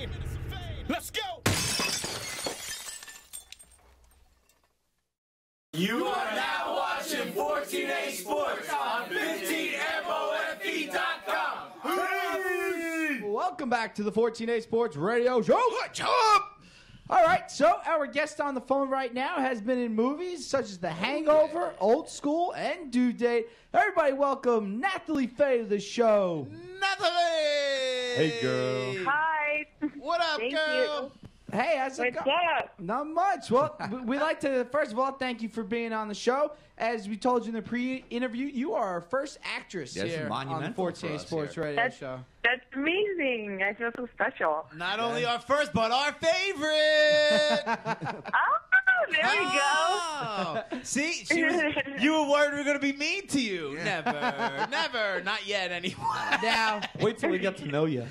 fame. Let's go. You are now watching 14A Sports on 15MOFE.com. Hey! Welcome back to the 14A Sports Radio Show. What's up? All right, so our guest on the phone right now has been in movies such as The Hangover, Old School, and Due Date. Everybody welcome Natalie Faye to the show. Natalie! Hey, girl. Hi. What up, Thank girl? you. Hey, how's it What's going? up? Not much. Well, we'd like to, first of all, thank you for being on the show. As we told you in the pre-interview, you are our first actress Yes, here on the monumental 14A for us Sports here. Radio Show. That's amazing. I feel so special. Not only our first, but our favorite. Oh, there we go. Oh. See, you were worried we were going to be mean to you. Never. Not yet, anyway. Now, Wait till we get to know you.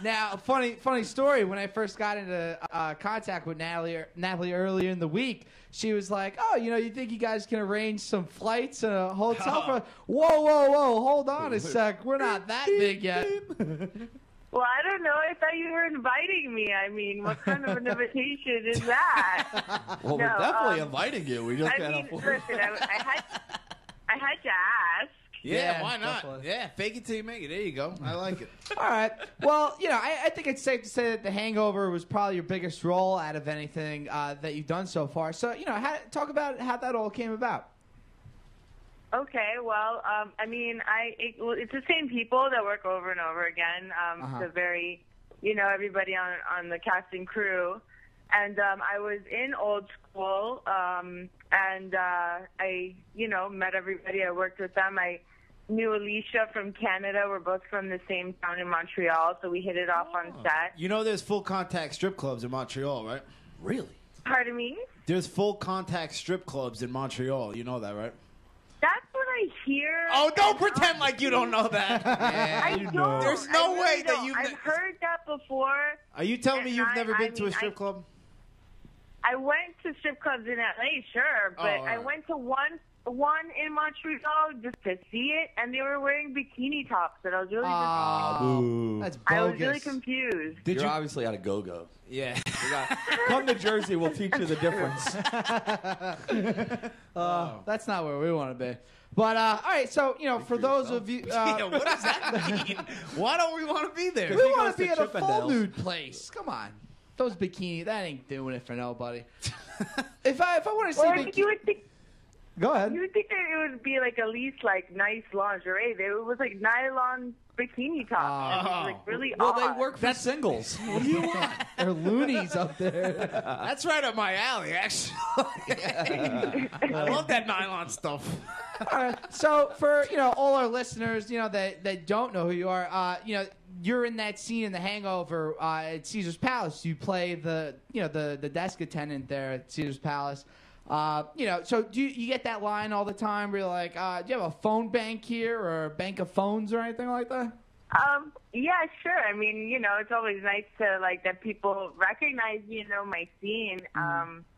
Now, funny story. When I first got into contact with Natalie earlier in the week, she was like, "Oh, you think you guys can arrange some flights and a hotel for?" Whoa! Hold on a sec. We're not that big yet. Well, I don't know. I thought you were inviting me. I mean, what kind of an invitation is that? Well, No, we're definitely inviting you. We just I can't mean, afford listen, I had to ask. Yeah, why not? definitely. Yeah, fake it till you make it. There you go. I like it. All right. Well, I think it's safe to say that The Hangover was probably your biggest role out of anything that you've done so far. So, talk about how that all came about. Okay, well, I mean, it's the same people that work over and over again. The very, everybody on the cast and crew. And I was in Old School, and I, met everybody. I worked with them. I knew Alicia from Canada. We're both from the same town in Montreal, so we hit it off on set. You know there's full contact strip clubs in Montreal, right? Really? Pardon me? There's full contact strip clubs in Montreal. You know that, right? That's what I hear. Oh, don't pretend like you don't know that. I don't. There's no I really way that don't. you've I've heard that before. Are you telling me And you've never been to a mean, strip club? I went to strip clubs in LA, sure, but all I right. went to one in Montreal just to see it, and they were wearing bikini tops, and I was really Boo. That's I was bogus. really confused. Did You're you? obviously at a go-go. Yeah. Come to Jersey, we'll teach you the difference. That's not where we want to be. But, all right, so, for those of you... Yeah, what does that mean? Why don't we want to be there? we he want goes to be to at a full Chippendales. nude place. Come on. Those bikini, that ain't doing it for nobody. if I want to see Or bikini... you would think Go ahead. that it would be like at least like nice lingerie. It was like nylon bikini tops. It was like really Well, odd. they work for singles. What do you want? They're loonies up there. That's right up my alley, actually. I love that nylon stuff. All right, so for all our listeners, that don't know who you are, you're in that scene in The Hangover at Caesar's Palace. You play the desk attendant there at Caesar's Palace. So do you get that line all the time? Where you're like, do you have a phone bank here or a bank of phones or anything like that? Yeah, sure. I mean, it's always nice to like that people recognize, my scene.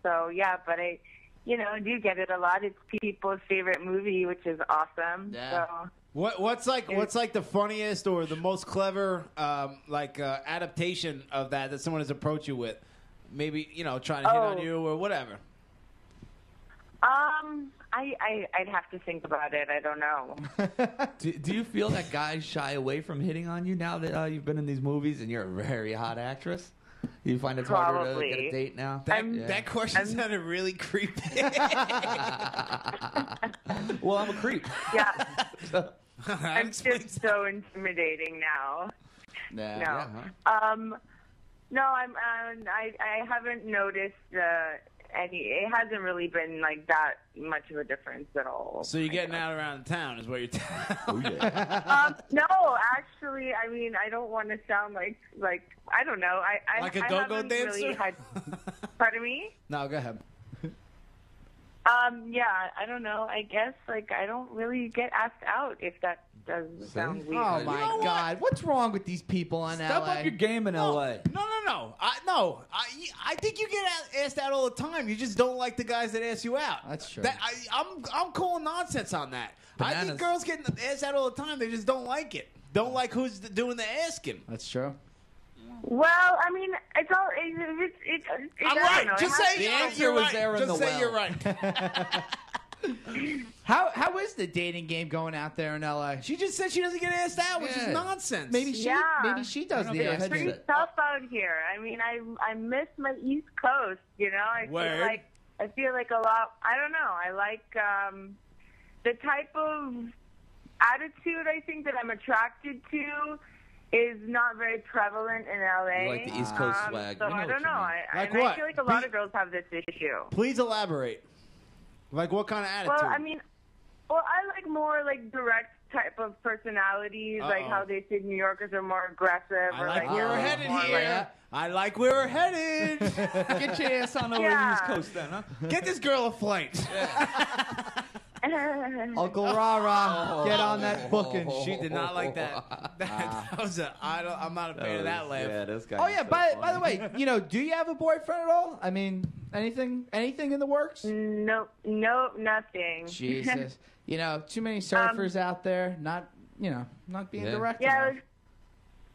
So yeah, but I do get it a lot. It's people's favorite movie, which is awesome. Yeah. So What's like the funniest or the most clever adaptation of that someone has approached you with? Maybe trying to hit on you or whatever. I'd have to think about it. I don't know. Do you feel that guys shy away from hitting on you now that you've been in these movies and you're a very hot actress? You find it's harder to Probably. get a date now? That question sounded really creepy. Well, I'm a creep. Yeah, I'm Explains just so intimidating now. Yeah. No. Yeah, huh? No, I haven't noticed any. It hasn't really been like that much of a difference at all. So you're getting out around town is what you're Oh, yeah. No, actually, I mean, I don't want to sound like I don't know. I Like a I go-go haven't dancer? Really had, pardon me? No, go ahead. Yeah, I don't know. I guess I don't really get asked out if that does sound weird. Oh my know what? God! What's wrong with these people in Step LA? up your game in L.A. No. I think you get asked out all the time. You just don't like the guys that ask you out. That's true. I'm calling nonsense on that. I Bananas. think girls get asked out all the time. They just don't like it. Don't like who's doing the asking. That's true. Well, I mean, it's all. I'm I right. don't know. Just say The answer was there in the Just say well. you're right. How is the dating game going out there in L.A.? She just said she doesn't get asked out, which is Yeah. nonsense. Maybe she does the It's pretty head. tough out here. I mean, I miss my East Coast. You know, I feel like a lot. I don't know. I like the type of attitude I think that I'm attracted to is not very prevalent in LA. You like the East Coast swag. So We know I what don't you know. mean. Like I what? feel like a lot of girls have this issue. Please elaborate. Like what kind of attitude? Well, I mean, I like more like direct type of personalities, like how they say New Yorkers are more aggressive. I or like where we're headed more here. I like where we're headed. Get your ass on over to the East Coast then, huh? Get this girl a flight. Uncle Rara, get on that booking. She did not like that. That was I'm not a fan of that laugh. Yeah, this guy. Oh yeah, by the way, do you have a boyfriend at all? I mean, anything in the works? Nope, nothing. Jesus, too many surfers out there, not being direct. Yeah, enough.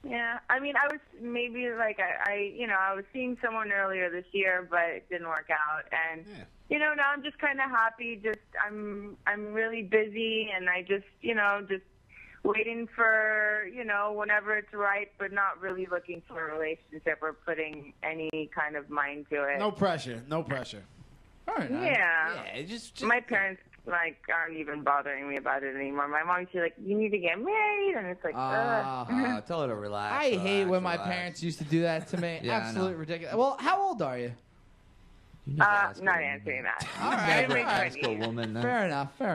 yeah. I mean, I was maybe like I was seeing someone earlier this year, but it didn't work out, and now I'm just kind of happy. Just I'm really busy, and I just just waiting for whenever it's right, but not really looking for a relationship or putting any kind of mind to it. No pressure. No pressure. All right, Yeah. Just My parents aren't even bothering me about it anymore. My mom's like, you need to get married, and it's like, ugh. Tell her to relax. I hate when my relax. parents used to do that to me. Yeah, I Absolutely know. ridiculous. Well, how old are you? Not answering that. All right, Very Ask a 20s. woman. Then. Fair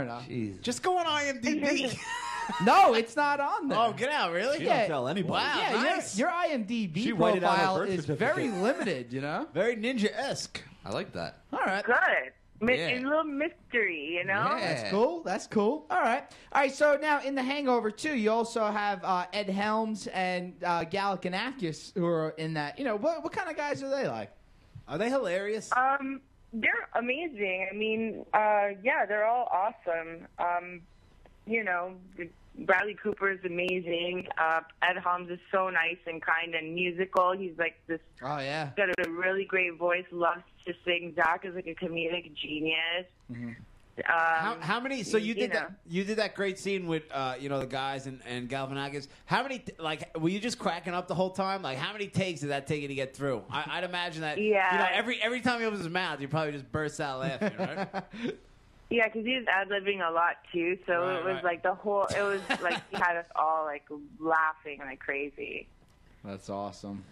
enough. Jeez. just go on IMDb. No, it's not on there. Oh, get out! Really? She Yeah. don't tell anybody. Wow. Yeah, nice. your IMDb She whited out her profile birth is certificate. very limited, Very ninja-esque. I like that. All right. Good. Yeah. A little mystery, Yeah. That's cool. All right. So now in The Hangover 2, you also have Ed Helms and Galifianakis who are in that. What kind of guys are they like? Are they hilarious? They're amazing. I mean, they're all awesome. Bradley Cooper is amazing. Ed Helms is so nice and kind and musical. He's like this. Oh yeah. Got a really great voice. Loves to sing. Zach is like a comedic genius. Mm-hmm. How many? So you did know. that. You did that great scene with the guys and Galifianakis. How many? Were you just cracking up the whole time? Like how many takes did that take you to get through? I'd imagine that. Yeah. Every time he opens his mouth, you probably just burst out laughing, right? Yeah, because he was ad-libbing a lot too, so Right, it was right. like it was like he had us all like laughing like crazy. That's awesome.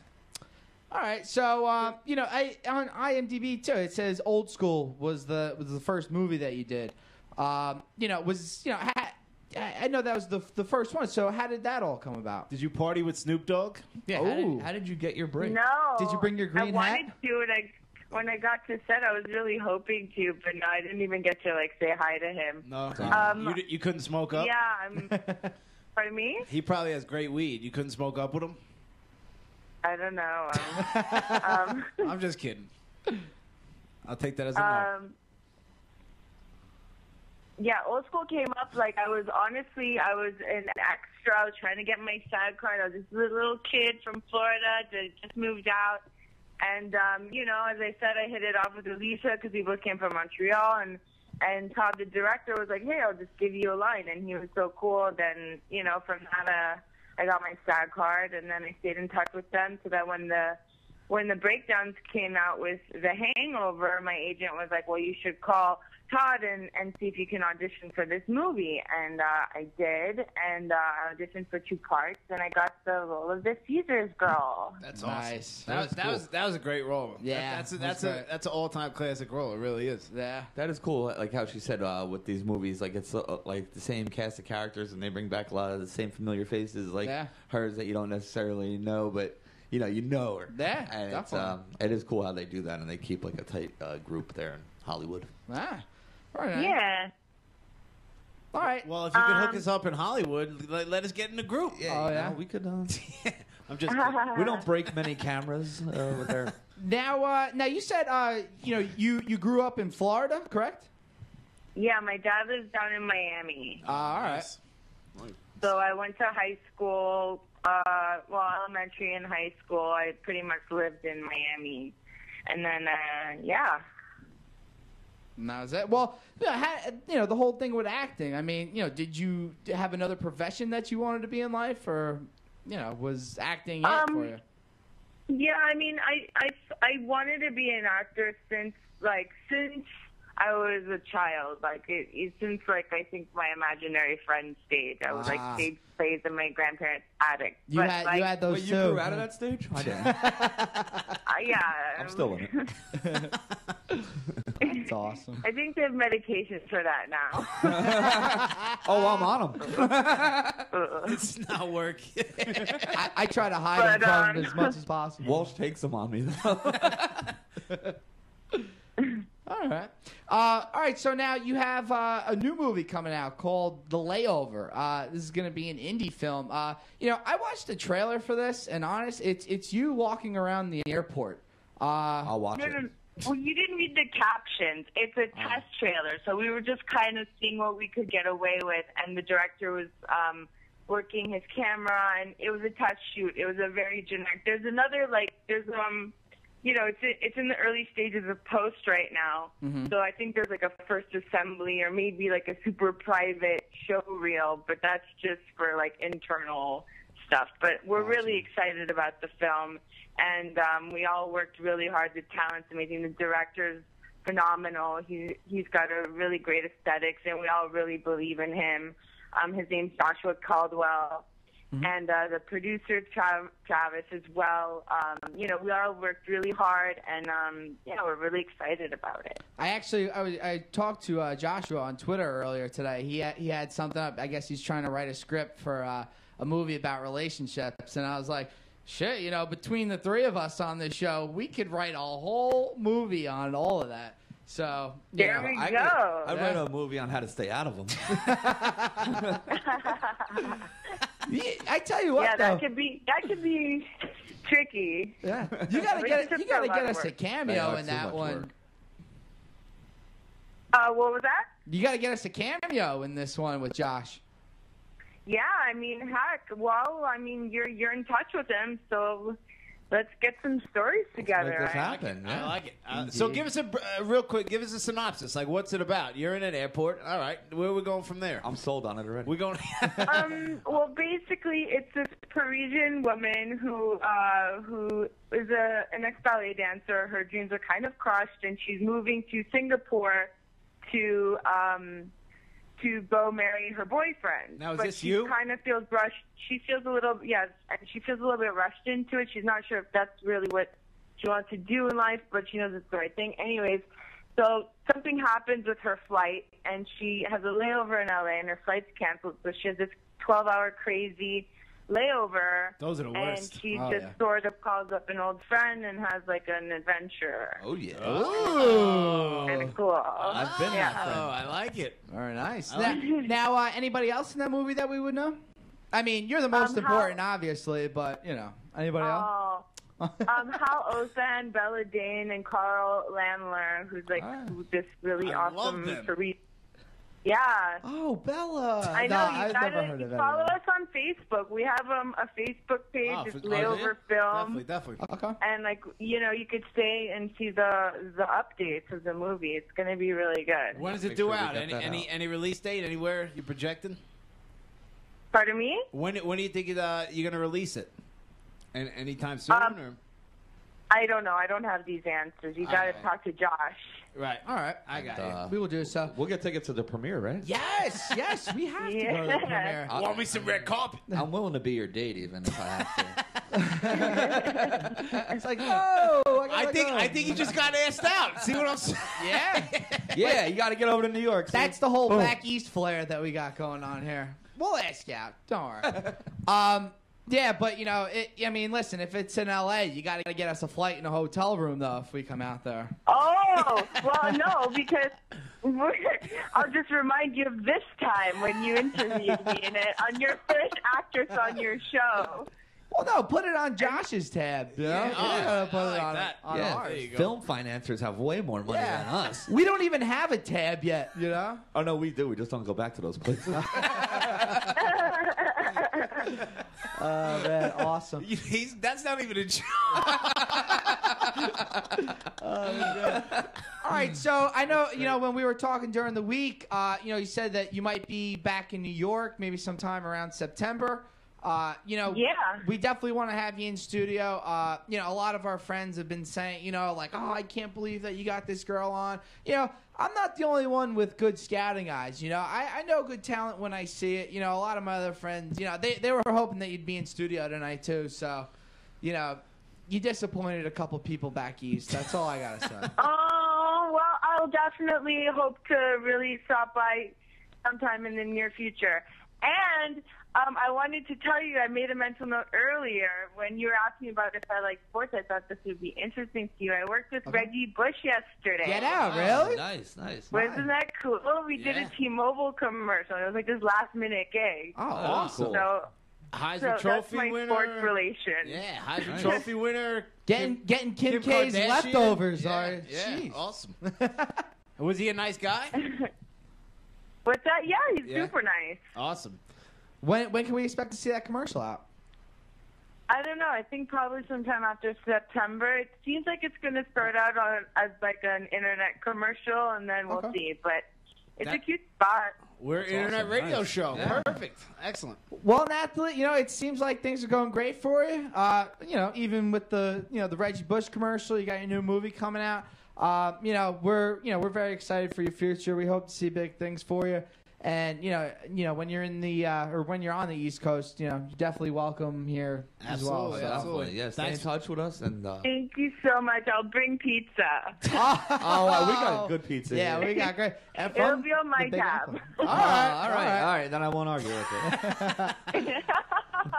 All right, so on IMDb too, it says Old School was the first movie that you did. I know that was the first one. So how did that all come about? Did you party with Snoop Dogg? Yeah. Ooh. How did you get your break? No. Did you bring your green I hat? wanted to, and when I got to set, I was really hoping to, but no, I didn't even get to say hi to him. No. You couldn't smoke up. Yeah, pardon me? He probably has great weed. You couldn't smoke up with him. I don't know. I'm just kidding. I'll take that as a no. Yeah, Old School came up I was an extra. I was trying to get my SAG card. I was this little kid from Florida that just moved out. And, as I said, I hit it off with Alicia because we both came from Montreal. And Todd, the director, was like, hey, I'll just give you a line. And he was so cool. Then, from that, I got my SAG card. And then I stayed in touch with them so that when the breakdowns came out with The Hangover, my agent was like, well, you should call Todd and see if you can audition for this movie. And I did, and I auditioned for 2 parts, and I got the role of the Caesars girl. That's Nice. awesome. That was a great role. Yeah, that's an all-time classic role. It really is. Yeah. That is cool. Like how she said with these movies, it's like the same cast of characters, and they bring back a lot of the same familiar faces, hers that you don't necessarily know, but you know her. Yeah, and definitely. it is cool how they do that, and they keep a tight group there in Hollywood. Ah. All right. Yeah. All right. Well, if you could hook us up in Hollywood, let us get in the group. Oh, yeah? We could. I'm just kidding. We don't break many cameras with our. Now you said you grew up in Florida, correct? Yeah, my dad lives down in Miami. All right. Nice. So I went to high school, elementary and high school. I pretty much lived in Miami. And then, And that was it. Well, the whole thing with acting. I mean, did you have another profession that you wanted to be in life, or, was acting it for you? Yeah, I mean, I wanted to be an actor since I was a child. Since I think my imaginary friend stage. I was stage plays in my grandparents' attic. You had those you grew out of that stage? I didn't. Yeah. I'm still in it. That's awesome. I think they have medications for that now. I'm on them. It's not working. I try to hide them from them as much as possible. Walsh takes them on me, though. All right. All right, so now you have a new movie coming out called The Layover. This is going to be an indie film. I watched the trailer for this, and honest, it's you walking around the airport. I'll watch it. Well, you didn't read the captions. It's a test trailer, so we were just kind of seeing what we could get away with, and the director was working his camera, and it was a test shoot. It was a very generic. There's another, it's in the early stages of post right now. Mm-hmm. So I think there's a first assembly or maybe a super private show reel, but that's just for internal stuff. But we're really excited about the film, and we all worked really hard. The talent's amazing. The director's phenomenal. He's got a really great aesthetics, and we all really believe in him. His name's Joshua Caldwell. Mm-hmm. And the producer, Travis, as well. We all worked really hard, and we're really excited about it. I talked to Joshua on Twitter earlier today. He had something up. I guess he's trying to write a script for a movie about relationships, and I was like, shit, between the three of us on this show, we could write a whole movie on all of that. So there we go. I wrote a movie on how to stay out of them. I tell you what, yeah, that could be tricky. Yeah, you gotta get us a cameo in that one. What was that? You gotta get us a cameo in this one with Josh. Yeah, I mean, heck. Well, I mean, you're in touch with him, so let's get some stories together. Make this happen. I like it. So give us real quick. Give us a synopsis. What's it about? You're in an airport. All right. Where are we going from there? I'm sold on it already. We're going. Well, basically, it's this Parisian woman who is an ex-ballet dancer. Her dreams are kind of crushed, and she's moving to Singapore to go marry her boyfriend. Now, is but this she you? Kind of feels rushed. She feels a little, yes, and she feels a little bit rushed into it. She's not sure if that's really what she wants to do in life, but she knows it's the right thing. Anyways, so something happens with her flight, and she has a layover in LA, and her flight's canceled. So she has this 12-hour crazy layover. Those are the worst. And she sort of calls up an old friend and has an adventure. Oh yeah. Oh. Kind of cool. I've been that friend. Oh, I like it. Very nice. Now, anybody else in that movie that we would know? I mean, you're the most important, obviously, but anybody else? Hal Ozan, Bella Dane, and Carl Landler, who's this really awesome Parisian. Yeah. Oh, Bella. I know. I've never heard of that. Follow us on Facebook. We have a Facebook page. It's Layover Film. Definitely. Okay. And you could stay and see the updates of the movie. It's going to be really good. When does it due out? Any release date? Anywhere you're projecting? Pardon me? When do you think you're going to release it? Anytime soon? Or? I don't know. I don't have these answers. You got to talk to Josh. Right. All right. I got it. We will do so. We'll get tickets to the premiere, right? Yes. We have to go to the premiere. Want me some red carpet? I'm willing to be your date even if I have to. It's I think you just got asked out. See what I'm saying? Yeah. You got to get over to New York. That's the whole back east flair that we got going on here. We'll ask you out. Don't worry. Yeah, but I mean, listen, if it's in LA, you got to get us a flight and a hotel room, though, if we come out there. Oh, well, no, because I'll just remind you of this time when you interviewed me on your first actress on your show. Well, no, put it on Josh's tab. Put it on ours. Film financiers have way more money than us. We don't even have a tab yet, Oh, no, we do. We just don't go back to those places. Oh man, awesome. That's not even a joke. All right, so I know when we were talking during the week, you said that you might be back in New York, maybe sometime around September. Yeah. We definitely want to have you in studio. A lot of our friends have been saying, like, oh, I can't believe that you got this girl on. I'm not the only one with good scouting eyes. I know good talent when I see it. A lot of my other friends, they were hoping that you'd be in studio tonight too. So, you disappointed a couple people back east. That's all I gotta say. Oh, well, I'll definitely hope to really stop by sometime in the near future. And I wanted to tell you, I made a mental note earlier when you were asking about if I like sports. I thought this would be interesting to you. I worked with Reggie Bush yesterday. Get out, really? Nice. Wasn't that cool? We did a T-Mobile commercial. It was like this last-minute gig. Oh, awesome. So Heisman that's Trophy my winner. sports relation. Yeah, Heisman Trophy winner. Getting Kim K's Kardashian. leftovers Yeah, are yeah, awesome. Was he a nice guy? What's that? Yeah, he's super nice. Awesome. When can we expect to see that commercial out? I don't know. I think probably sometime after September. It seems like it's going to start out as like an internet commercial, and then we'll see. But it's a cute spot. We're an internet radio show. Yeah. Perfect. Excellent. Well, Natalie, it seems like things are going great for you. Even with the the Reggie Bush commercial, you got your new movie coming out. We're very excited for your future. We hope to see big things for you. And when you're in the or when you're on the East Coast, you're definitely welcome here as well. So. Absolutely. Yeah, stay in touch with us and. Thank you so much. I'll bring pizza. We got good pizza. Yeah, here. we got great. It'll be on my tab. All right. Then I won't argue with it.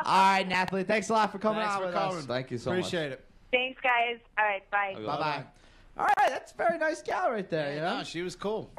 All right, Natalie. Thanks a lot for coming on with us. Thank you so Appreciate much. it. Thanks, guys. All right, bye. Bye-bye. All right, that's a very nice gal right there. Yeah, no, she was cool.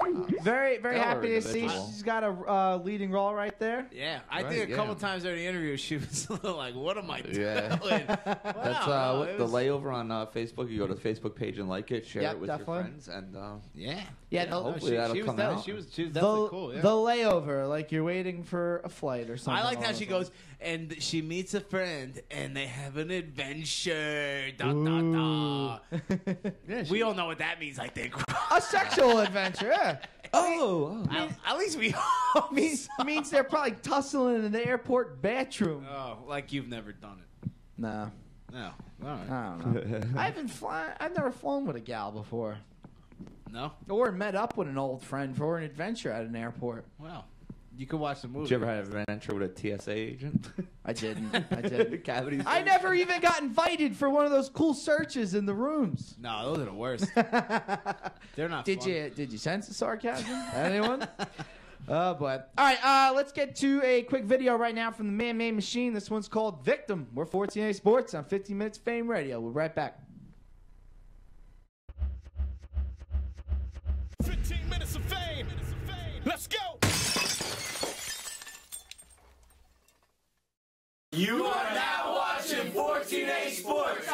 Very, very Stellar happy to see individual. she's got a leading role right there. Yeah, I think a couple times during the interview she was a little like, "What am I doing?" Yeah. That's the Layover on Facebook. You go to the Facebook page and like it, share it with your friends, and hopefully that'll come out. She was definitely cool. Yeah. The Layover, like you're waiting for a flight or something. I like how she goes and she meets a friend and they have an adventure. Da, da, da. Yeah, we all know what that means, I think. A sexual adventure. Yeah. At least we hope. Means they're probably tussling in the airport bathroom. Oh, like you've never done it. No. No. All right. I don't know. I've never flown with a gal before. No? Or met up with an old friend for an adventure at an airport. Wow. You could watch the movie. Did you ever have an adventure with a TSA agent? I didn't. Cavities. I never even got invited for one of those cool searches in the rooms. No, those are the worst. They're not Did fun. you sense the sarcasm? Anyone? Oh, boy. All right, let's get to a quick video right now from the Man-Made Machine. This one's called Victim. We're 14A Sports on 15 Minutes Fame Radio. We'll be right back. 15 minutes of fame. Let's go. You are now watching 14A Sports.